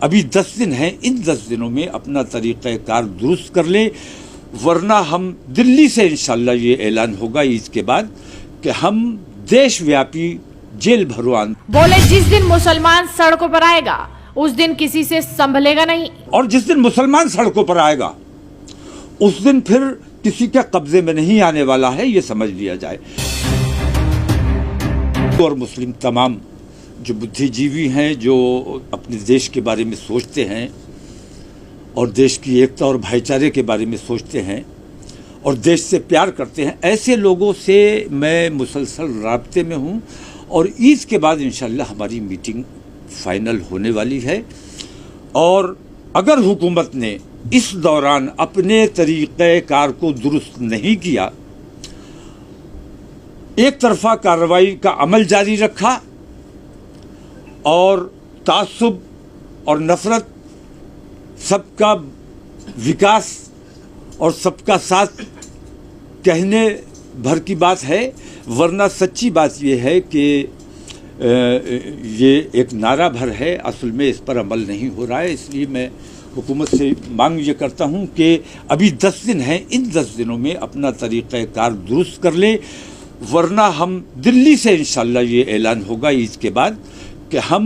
अभी 10 दिन हैं, इन 10 दिनों में अपना तरीक़ाकार दुरुस्त कर ले, वरना हम दिल्ली से इंशाल्लाह ये ऐलान होगा ईद के बाद कि हम देशव्यापी जेल भरो आंदोलन। बोले जिस दिन मुसलमान सड़कों पर आएगा उस दिन किसी से संभलेगा नहीं, और जिस दिन मुसलमान सड़कों पर आएगा उस दिन फिर किसी के कब्जे में नहीं आने वाला है, ये समझ लिया जाए। और मुस्लिम तमाम जो बुद्धिजीवी हैं, जो अपने देश के बारे में सोचते हैं और देश की एकता और भाईचारे के बारे में सोचते हैं और देश से प्यार करते हैं, ऐसे लोगों से मैं मुसलसल राब्ते में हूँ। और ईद के बाद इंशाल्लाह हमारी मीटिंग फाइनल होने वाली है। और अगर हुकूमत ने इस दौरान अपने तरीक़ेकार को दुरुस्त नहीं किया, एक तरफा कार्रवाई का अमल जारी रखा और तासुब और नफरत, सबका विकास और सबका साथ कहने भर की बात है, वरना सच्ची बात यह है कि ये एक नारा भर है, असल में इस पर अमल नहीं हो रहा है। इसलिए मैं हुकूमत से मांग ये करता हूँ कि अभी 10 दिन हैं, इन 10 दिनों में अपना तरीक़ाकार दुरुस्त कर ले, वरना हम दिल्ली से इंशाल्लाह ये ऐलान होगा ईद के बाद कि हम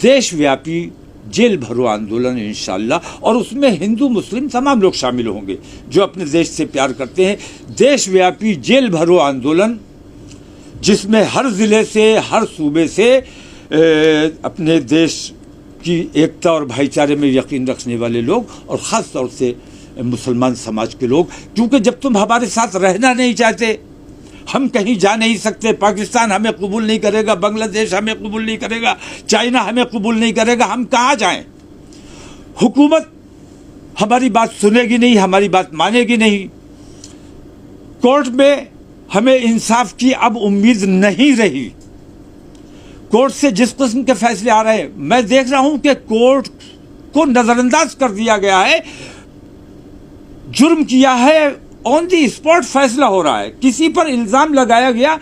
देशव्यापी जेल भरो आंदोलन इंशाल्लाह, और उसमें हिंदू मुस्लिम तमाम लोग शामिल होंगे जो अपने देश से प्यार करते हैं। देशव्यापी जेल भरो आंदोलन जिसमें हर ज़िले से, हर सूबे से अपने देश की एकता और भाईचारे में यकीन रखने वाले लोग, और ख़ास तौर से मुसलमान समाज के लोग, क्योंकि जब तुम हमारे साथ रहना नहीं चाहते, हम कहीं जा नहीं सकते, पाकिस्तान हमें कबूल नहीं करेगा, बांग्लादेश हमें कबूल नहीं करेगा, चाइना हमें कबूल नहीं करेगा, हम कहाँ जाएं? हुकूमत हमारी बात सुनेगी नहीं, हमारी बात मानेगी नहीं। कोर्ट में हमें इंसाफ की अब उम्मीद नहीं रही। कोर्ट से जिस किस्म के फैसले आ रहे हैं, मैं देख रहा हूं कि कोर्ट को नजरअंदाज कर दिया गया है। जुर्म किया है, ऑन दी स्पॉट फैसला हो रहा है। किसी पर इल्जाम लगाया गया,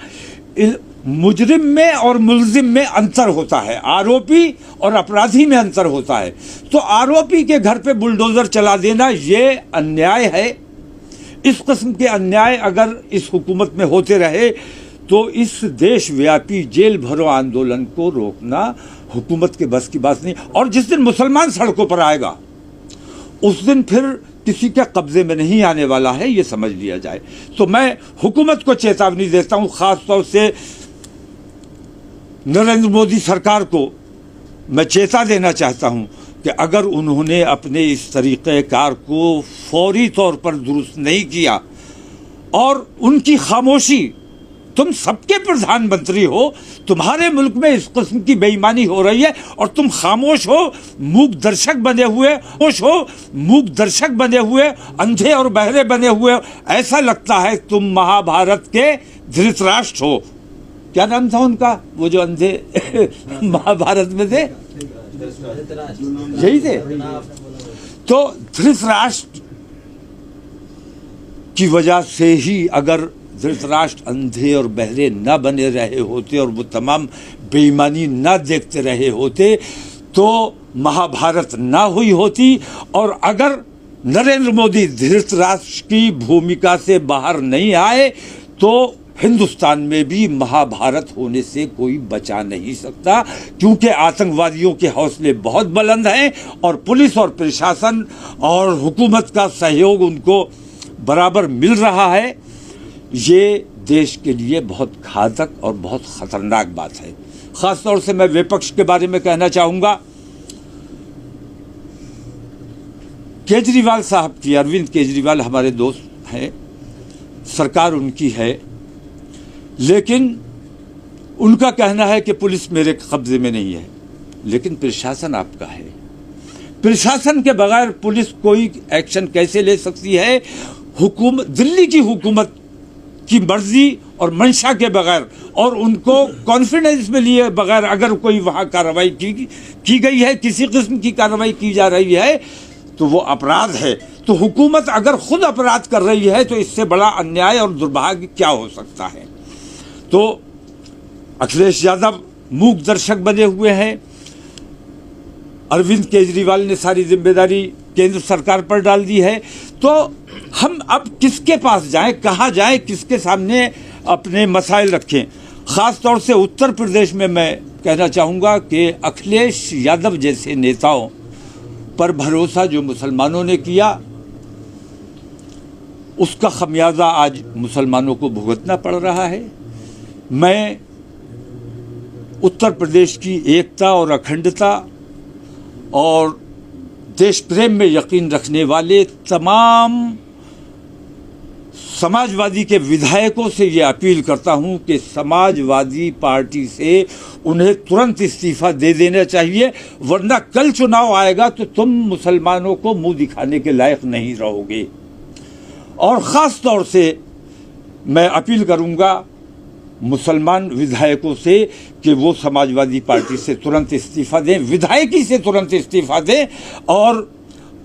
मुजरिम में और मुल्जिम में अंतर होता है, आरोपी और अपराधी में अंतर होता है। तो आरोपी के घर पे बुलडोजर चला देना ये अन्याय है। इस किस्म के अन्याय अगर इस हुकूमत में होते रहे तो इस देशव्यापी जेल भरो आंदोलन को रोकना हुकूमत के बस की बात नहीं। और जिस दिन मुसलमान सड़कों पर आएगा उस दिन फिर किसी के कब्जे में नहीं आने वाला है, ये समझ लिया जाए। तो मैं हुकूमत को चेतावनी देता हूं, खास तौर से नरेंद्र मोदी सरकार को मैं चेता देना चाहता हूं कि अगर उन्होंने अपने इस तरीक़ेकार को फौरी तौर पर दुरुस्त नहीं किया और उनकी खामोशी, तुम सबके प्रधानमंत्री हो, तुम्हारे मुल्क में इस किस्म की बेईमानी हो रही है और तुम खामोश हो, मूक दर्शक बने हुए, अंधे और बहरे बने हुए, ऐसा लगता है तुम महाभारत के धृतराष्ट्र हो। क्या नाम था उनका, वो जो अंधे महाभारत में थे, यही थे। तो धृतराष्ट्र की वजह से ही अगर धृतराष्ट्र अंधे और बहरे न बने रहे होते और वो तमाम बेईमानी न देखते रहे होते तो महाभारत ना हुई होती। और अगर नरेंद्र मोदी धृतराष्ट्र की भूमिका से बाहर नहीं आए तो हिंदुस्तान में भी महाभारत होने से कोई बचा नहीं सकता, क्योंकि आतंकवादियों के हौसले बहुत बुलंद हैं और पुलिस और प्रशासन और हुकूमत का सहयोग उनको बराबर मिल रहा है। ये देश के लिए बहुत घातक और बहुत ख़तरनाक बात है। ख़ास तौर से मैं विपक्ष के बारे में कहना चाहूँगा, केजरीवाल साहब की, अरविंद केजरीवाल हमारे दोस्त हैं, सरकार उनकी है, लेकिन उनका कहना है कि पुलिस मेरे कब्जे में नहीं है, लेकिन प्रशासन आपका है। प्रशासन के बगैर पुलिस कोई एक्शन कैसे ले सकती है? हुकूमत, दिल्ली की हुकूमत की मर्जी और मंशा के बगैर और उनको कॉन्फिडेंस में लिए बगैर अगर कोई वहाँ कार्रवाई की गई है, किसी किस्म की कार्रवाई की जा रही है, तो वो अपराध है। तो हुकूमत अगर खुद अपराध कर रही है तो इससे बड़ा अन्याय और दुर्भाग्य क्या हो सकता है। तो अखिलेश यादव मूक दर्शक बने हुए हैं। अरविंद केजरीवाल ने सारी जिम्मेदारी केंद्र सरकार पर डाल दी है। तो हम अब किसके पास जाएं, कहाँ जाएं, किसके सामने अपने मसाइल रखें। ख़ास तौर से उत्तर प्रदेश में मैं कहना चाहूँगा कि अखिलेश यादव जैसे नेताओं पर भरोसा जो मुसलमानों ने किया उसका खमियाजा आज मुसलमानों को भुगतना पड़ रहा है। मैं उत्तर प्रदेश की एकता और अखंडता और देश प्रेम में यकीन रखने वाले तमाम समाजवादी के विधायकों से ये अपील करता हूं कि समाजवादी पार्टी से उन्हें तुरंत इस्तीफा दे देना चाहिए, वरना कल चुनाव आएगा तो तुम मुसलमानों को मुंह दिखाने के लायक नहीं रहोगे। और ख़ास तौर से मैं अपील करूंगा मुसलमान विधायकों से कि वो समाजवादी पार्टी से तुरंत इस्तीफा दें, विधायकी से तुरंत इस्तीफा दें और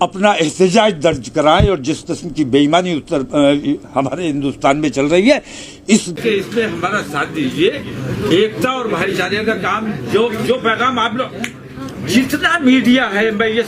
अपना एहतजाज दर्ज कराएं। और जिस किस्म की बेईमानी हमारे हिंदुस्तान में चल रही है इसमें हमारा साथ दीजिए। एकता और भाईचारे का काम जो पैगाम आप लोग जितना मीडिया है मैं ये